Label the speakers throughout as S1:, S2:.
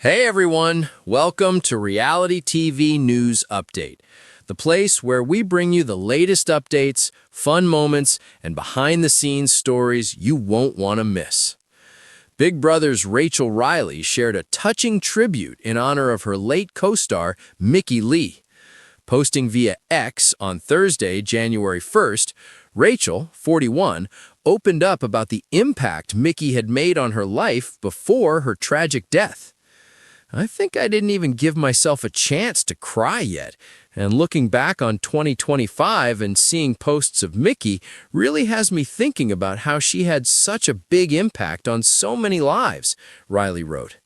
S1: Hey everyone, welcome to Reality TV News Update, the place where we bring you the latest updates, fun moments, and behind-the-scenes stories you won't want to miss. Big Brother's Reilly shared a touching tribute in honor of her late co-star, Mickey Lee. Posting via X on Thursday, January 1st, Rachel, 41, opened up about the impact Mickey had made on her life before her tragic death. I think I didn't even give myself a chance to cry yet, and looking back on 2025 and seeing posts of Mickey really has me thinking about how she had such a big impact on so many lives, Reilly wrote.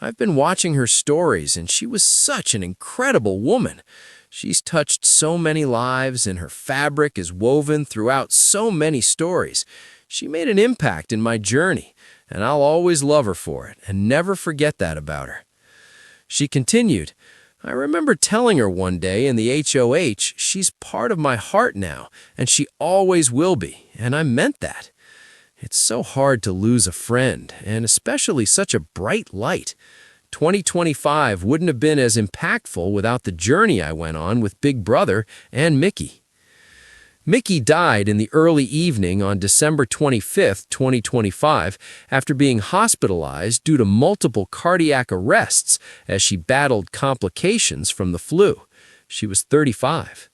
S1: I've been watching her stories, and she was such an incredible woman. She's touched so many lives, and her fabric is woven throughout so many stories. She made an impact in my journey, and I'll always love her for it and never forget that about her. She continued, I remember telling her one day in the HOH, she's part of my heart now, and she always will be, and I meant that. It's so hard to lose a friend, and especially such a bright light. 2025 wouldn't have been as impactful without the journey I went on with Big Brother and Mickey. Mickey died in the early evening on December 25, 2025, after being hospitalized due to multiple cardiac arrests as she battled complications from the flu. She was 35.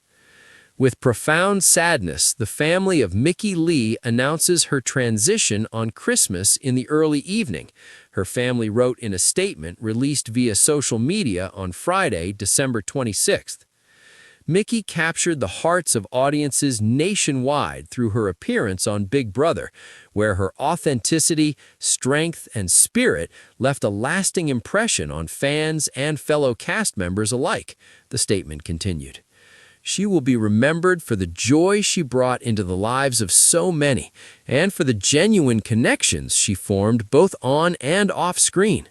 S1: With profound sadness, the family of Mickey Lee announces her transition on Christmas in the early evening, her family wrote in a statement released via social media on Friday, December 26th. Mickey captured the hearts of audiences nationwide through her appearance on Big Brother, where her authenticity, strength, and spirit left a lasting impression on fans and fellow cast members alike, the statement continued. She will be remembered for the joy she brought into the lives of so many, and for the genuine connections she formed both on and off screen.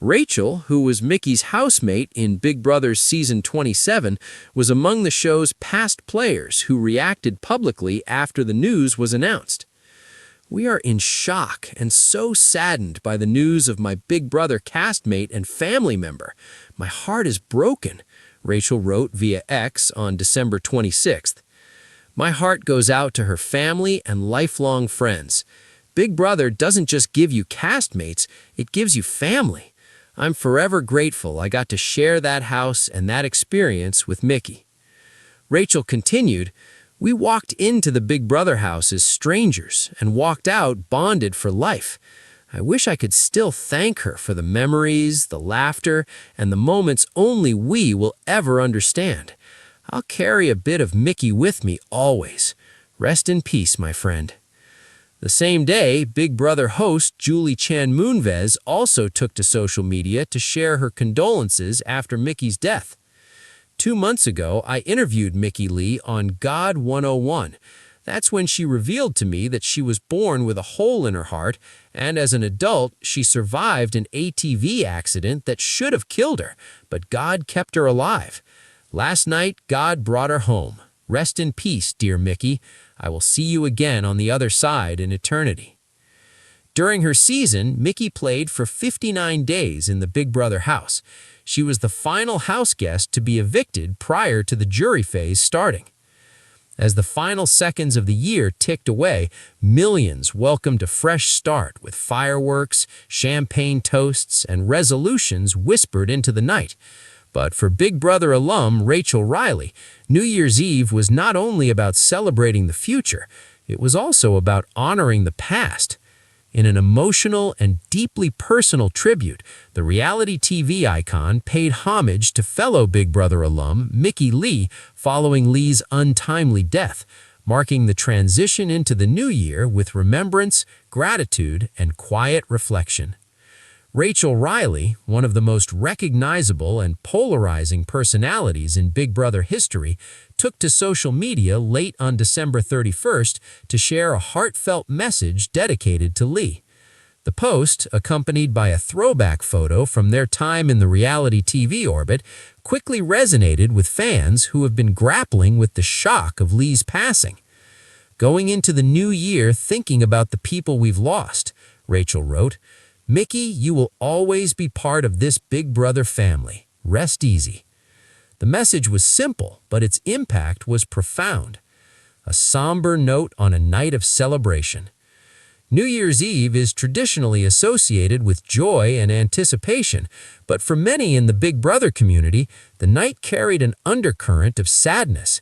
S1: Rachel, who was Mickey's housemate in Big Brother's Season 27, was among the show's past players who reacted publicly after the news was announced. We are in shock and so saddened by the news of my Big Brother castmate and family member. My heart is broken, Rachel wrote via X on December 26th. My heart goes out to her family and lifelong friends. Big Brother doesn't just give you castmates, it gives you family. I'm forever grateful I got to share that house and that experience with Mickey. Rachel continued, we walked into the Big Brother house as strangers and walked out bonded for life. I wish I could still thank her for the memories, the laughter, and the moments only we will ever understand. I'll carry a bit of Mickey with me always. Rest in peace, my friend. The same day, Big Brother host Julie Chan Moonves also took to social media to share her condolences after Mickey's death. 2 months ago, I interviewed Mickey Lee on God 101. That's when she revealed to me that she was born with a hole in her heart, and as an adult, she survived an ATV accident that should have killed her, but God kept her alive. Last night, God brought her home. Rest in peace, dear Mickey. I will see you again on the other side in eternity. During her season, Mickey played for 59 days in the Big Brother house. She was the final house guest to be evicted prior to the jury phase starting. As the final seconds of the year ticked away, millions welcomed a fresh start with fireworks, champagne toasts, and resolutions whispered into the night. But for Big Brother alum Rachel Reilly, New Year's Eve was not only about celebrating the future, it was also about honoring the past. In an emotional and deeply personal tribute, the reality TV icon paid homage to fellow Big Brother alum Mickey Lee following Lee's untimely death, marking the transition into the new year with remembrance, gratitude, and quiet reflection. Rachel Reilly, one of the most recognizable and polarizing personalities in Big Brother history, took to social media late on December 31st to share a heartfelt message dedicated to Lee. The post, accompanied by a throwback photo from their time in the reality TV orbit, quickly resonated with fans who have been grappling with the shock of Lee's passing. Going into the new year thinking about the people we've lost, Rachel wrote, "Mickey, you will always be part of this Big Brother family. Rest easy." The message was simple, but its impact was profound. A somber note on a night of celebration. New Year's Eve is traditionally associated with joy and anticipation, but for many in the Big Brother community, the night carried an undercurrent of sadness.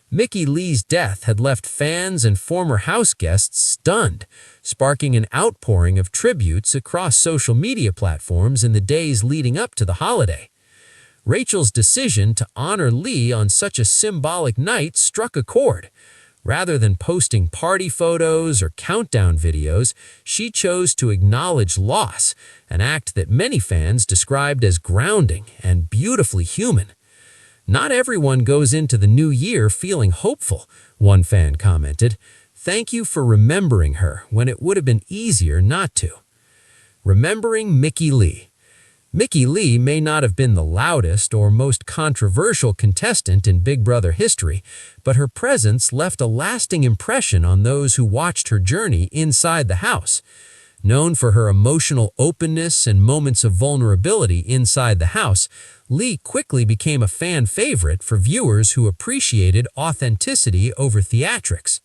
S1: Mickey Lee's death had left fans and former house guests stunned, sparking an outpouring of tributes across social media platforms in the days leading up to the holiday. Rachel's decision to honor Lee on such a symbolic night struck a chord. Rather than posting party photos or countdown videos, she chose to acknowledge loss, an act that many fans described as grounding and beautifully human. "Not everyone goes into the new year feeling hopeful," one fan commented. "Thank you for remembering her when it would have been easier not to." Remembering Mickey Lee. Mickey Lee may not have been the loudest or most controversial contestant in Big Brother history, but her presence left a lasting impression on those who watched her journey inside the house. Known for her emotional openness and moments of vulnerability inside the house, Lee quickly became a fan favorite for viewers who appreciated authenticity over theatrics.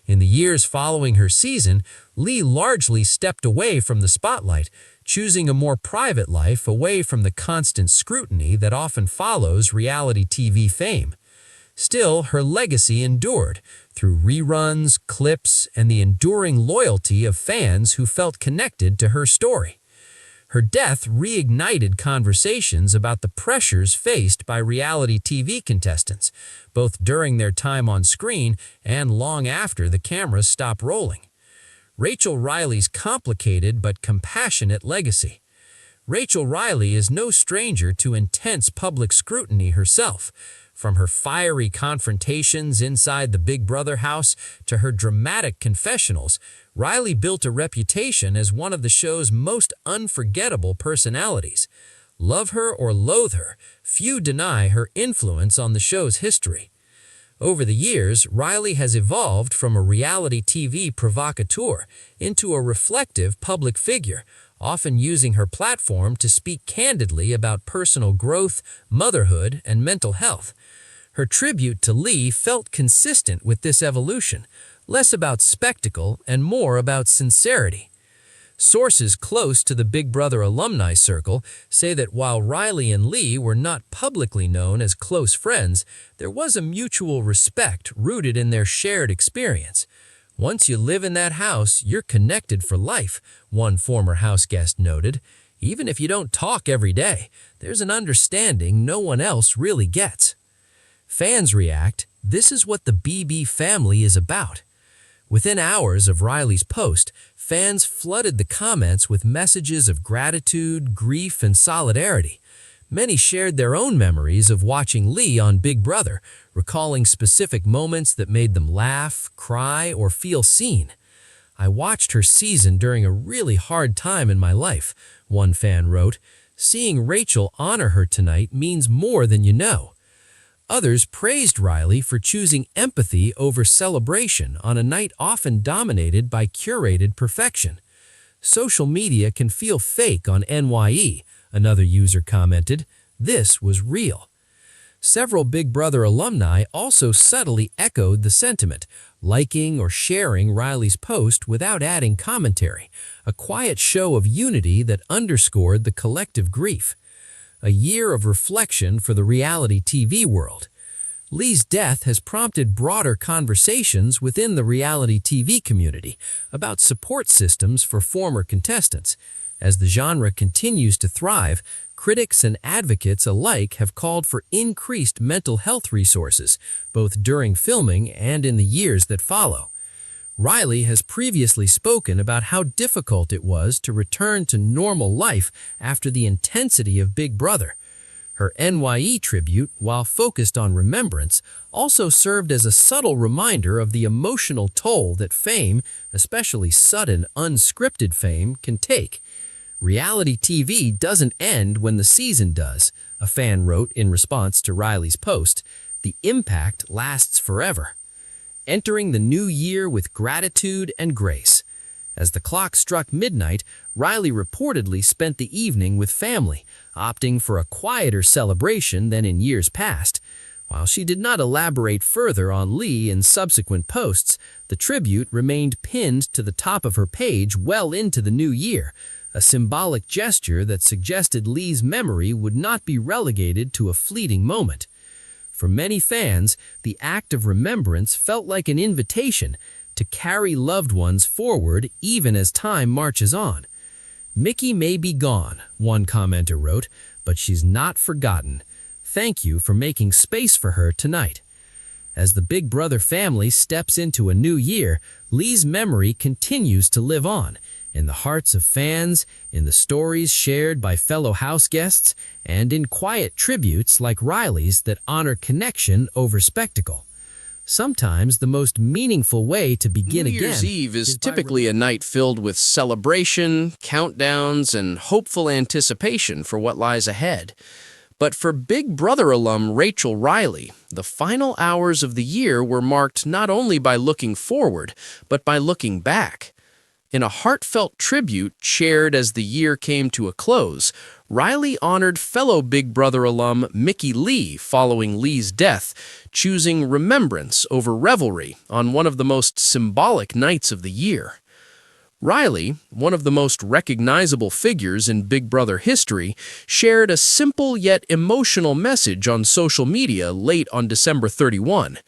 S1: In the years following her season, Lee largely stepped away from the spotlight, choosing a more private life away from the constant scrutiny that often follows reality TV fame. Still, her legacy endured through reruns, clips, and the enduring loyalty of fans who felt connected to her story. Her death reignited conversations about the pressures faced by reality TV contestants, both during their time on screen and long after the cameras stopped rolling. Rachel Reilly's complicated but compassionate legacy. Rachel Reilly is no stranger to intense public scrutiny herself. From her fiery confrontations inside the Big Brother house to her dramatic confessionals, Reilly built a reputation as one of the show's most unforgettable personalities. Love her or loathe her, few deny her influence on the show's history. Over the years, Reilly has evolved from a reality TV provocateur into a reflective public figure, often using her platform to speak candidly about personal growth, motherhood, and mental health. Her tribute to Lee felt consistent with this evolution, less about spectacle and more about sincerity. Sources close to the Big Brother alumni circle say that while Reilly and Lee were not publicly known as close friends, there was a mutual respect rooted in their shared experience. "Once you live in that house, you're connected for life," one former house guest noted. "Even if you don't talk every day, there's an understanding no one else really gets." Fans react, "This is what the BB family is about." Within hours of Reilly's post, fans flooded the comments with messages of gratitude, grief, and solidarity. Many shared their own memories of watching Lee on Big Brother, recalling specific moments that made them laugh, cry, or feel seen. "I watched her season during a really hard time in my life," one fan wrote. "Seeing Rachel honor her tonight means more than you know." Others praised Reilly for choosing empathy over celebration on a night often dominated by curated perfection. "Social media can feel fake on NYE," another user commented. "This was real." Several Big Brother alumni also subtly echoed the sentiment, liking or sharing Reilly's post without adding commentary, a quiet show of unity that underscored the collective grief. A year of reflection for the reality TV world. Lee's death has prompted broader conversations within the reality TV community about support systems for former contestants. As the genre continues to thrive, critics and advocates alike have called for increased mental health resources, both during filming and in the years that follow. Reilly has previously spoken about how difficult it was to return to normal life after the intensity of Big Brother. Her NYE tribute, while focused on remembrance, also served as a subtle reminder of the emotional toll that fame, especially sudden, unscripted fame, can take. "Reality TV doesn't end when the season does," a fan wrote in response to Reilly's post. "The impact lasts forever." Entering the new year with gratitude and grace.
S2: As the clock struck midnight, Reilly reportedly spent the evening with family, opting for a quieter celebration than in years past. While she did not elaborate further on Lee in subsequent posts, the tribute remained pinned to the top of her page well into the new year, a symbolic gesture that suggested Lee's memory would not be relegated to a fleeting moment. For many fans, the act of remembrance felt like an invitation to carry loved ones forward even as time marches on. "Mickey may be gone," one commenter wrote, "but she's not forgotten. Thank you for making space for her tonight." As the Big Brother family steps into a new year, Lee's memory continues to live on, in the hearts of fans, in the stories shared by fellow house guests, and in quiet tributes like Reilly's that honor connection over spectacle. Sometimes the most meaningful way to begin
S1: New Year's Eve is typically a night filled with celebration, countdowns, and hopeful anticipation for what lies ahead. But for Big Brother alum Rachel Reilly, the final hours of the year were marked not only by looking forward, but by looking back. In a heartfelt tribute shared as the year came to a close, Reilly honored fellow Big Brother alum Mickey Lee following Lee's death, choosing remembrance over revelry on one of the most symbolic nights of the year. Reilly, one of the most recognizable figures in Big Brother history, shared a simple yet emotional message on social media late on December 31.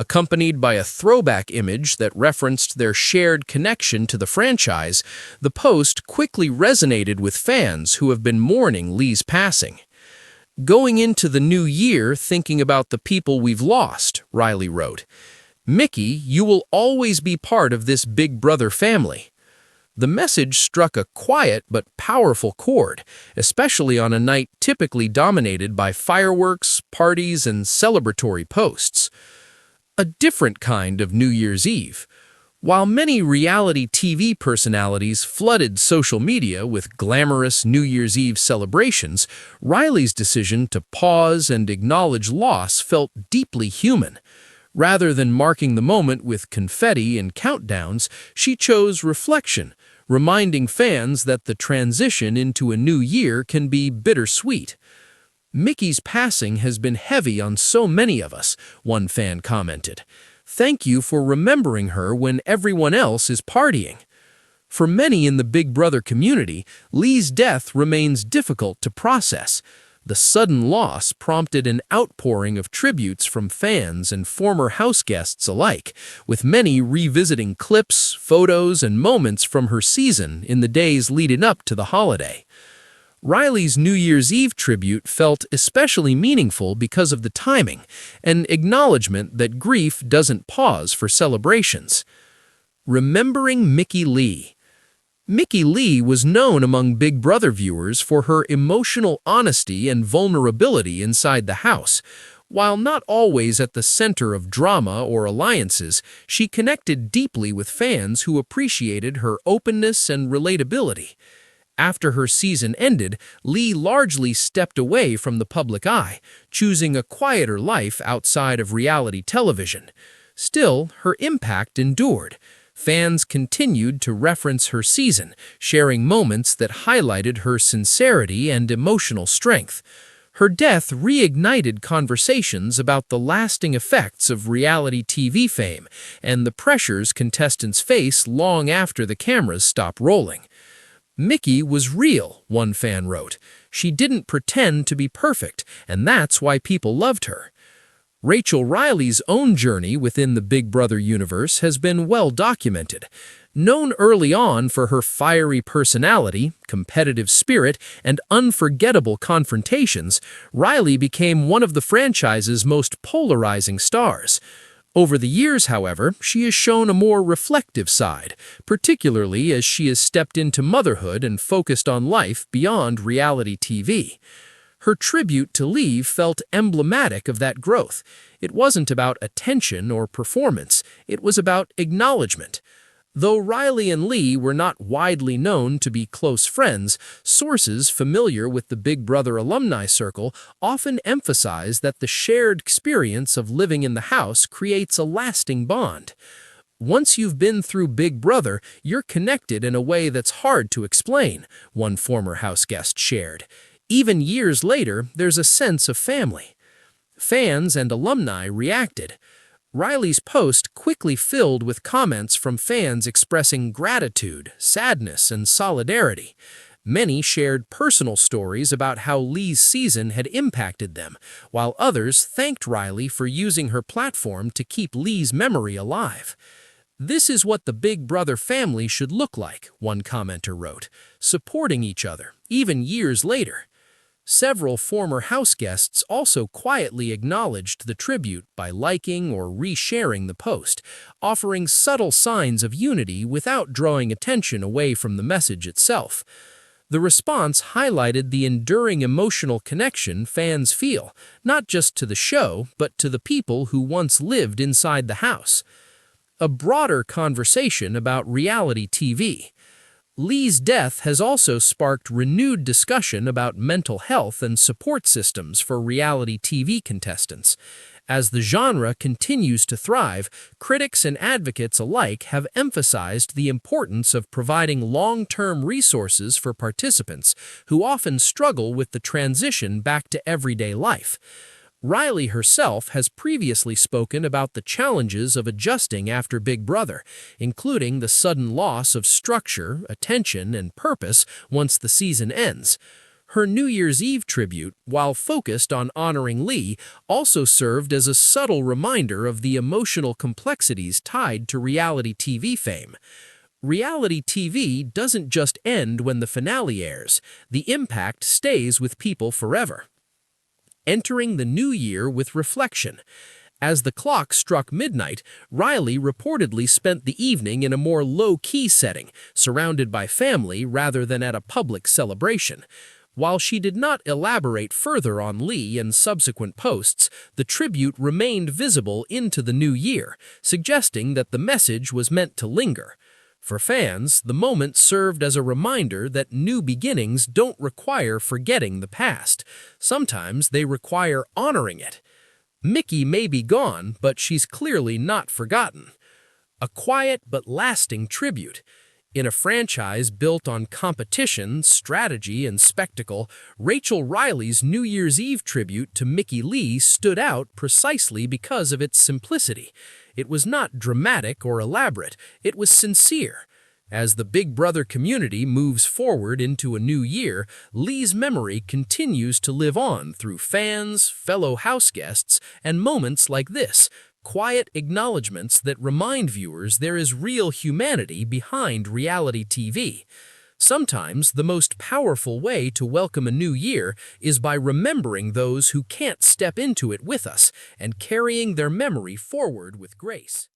S1: Accompanied by a throwback image that referenced their shared connection to the franchise, the post quickly resonated with fans who have been mourning Lee's passing. "Going into the new year thinking about the people we've lost," Reilly wrote. "Mickey, you will always be part of this Big Brother family." The message struck a quiet but powerful chord, especially on a night typically dominated by fireworks, parties, and celebratory posts. A different kind of New Year's Eve. While many reality TV personalities flooded social media with glamorous New Year's Eve celebrations, Reilly's decision to pause and acknowledge loss felt deeply human. Rather than marking the moment with confetti and countdowns, she chose reflection, reminding fans that the transition into a new year can be bittersweet. "Mickey's passing has been heavy on so many of us," one fan commented. "Thank you for remembering her when everyone else is partying." For many in the Big Brother community, Lee's death remains difficult to process. The sudden loss prompted an outpouring of tributes from fans and former house guests alike, with many revisiting clips, photos, and moments from her season in the days leading up to the holiday. Reilly's New Year's Eve tribute felt especially meaningful because of the timing, an acknowledgement that grief doesn't pause for celebrations. Remembering Mickey Lee. Mickey Lee was known among Big Brother viewers for her emotional honesty and vulnerability inside the house. While not always at the center of drama or alliances, she connected deeply with fans who appreciated her openness and relatability. After her season ended, Lee largely stepped away from the public eye, choosing a quieter life outside of reality television. Still, her impact endured. Fans continued to reference her season, sharing moments that highlighted her sincerity and emotional strength. Her death reignited conversations about the lasting effects of reality TV fame and the pressures contestants face long after the cameras stop rolling. "Mickey was real," one fan wrote. "She didn't pretend to be perfect, and that's why people loved her." Rachel Reilly's own journey within the Big Brother universe has been well documented. Known early on for her fiery personality, competitive spirit, and unforgettable confrontations, Reilly became one of the franchise's most polarizing stars. Over the years, however, she has shown a more reflective side, particularly as she has stepped into motherhood and focused on life beyond reality TV. Her tribute to Lee felt emblematic of that growth. It wasn't about attention or performance, it was about acknowledgement. Though Reilly and Lee were not widely known to be close friends, sources familiar with the Big Brother alumni circle often emphasize that the shared experience of living in the house creates a lasting bond. Once you've been through Big Brother, you're connected in a way that's hard to explain, one former house guest shared. Even years later, there's a sense of family. Fans and alumni reacted. Reilly's post quickly filled with comments from fans expressing gratitude, sadness, and solidarity. Many shared personal stories about how Lee's season had impacted them, while others thanked Reilly for using her platform to keep Lee's memory alive. "This is what the Big Brother family should look like," one commenter wrote, supporting each other, even years later. Several former house guests also quietly acknowledged the tribute by liking or resharing the post, offering subtle signs of unity without drawing attention away from the message itself. The response highlighted the enduring emotional connection fans feel, not just to the show, but to the people who once lived inside the house. A broader conversation about reality TV. Lee's death has also sparked renewed discussion about mental health and support systems for reality TV contestants. As the genre continues to thrive, critics and advocates alike have emphasized the importance of providing long-term resources for participants who often struggle with the transition back to everyday life. Reilly herself has previously spoken about the challenges of adjusting after Big Brother, including the sudden loss of structure, attention, and purpose once the season ends. Her New Year's Eve tribute, while focused on honoring Lee, also served as a subtle reminder of the emotional complexities tied to reality TV fame. Reality TV doesn't just end when the finale airs. The impact stays with people forever. Entering the new year with reflection. As the clock struck midnight, Reilly reportedly spent the evening in a more low-key setting, surrounded by family rather than at a public celebration. While she did not elaborate further on Lee and subsequent posts, the tribute remained visible into the new year, suggesting that the message was meant to linger. For fans, the moment served as a reminder that new beginnings don't require forgetting the past. Sometimes they require honoring it. Mickey may be gone, but she's clearly not forgotten. A quiet but lasting tribute. In a franchise built on competition, strategy, and spectacle, Rachel Reilly's New Year's Eve tribute to Mickey Lee stood out precisely because of its simplicity. It was not dramatic or elaborate, it was sincere. As the Big Brother community moves forward into a new year, Lee's memory continues to live on through fans, fellow house guests, and moments like this, quiet acknowledgments that remind viewers there is real humanity behind reality TV. Sometimes the most powerful way to welcome a new year is by remembering those who can't step into it with us and carrying their memory forward with grace.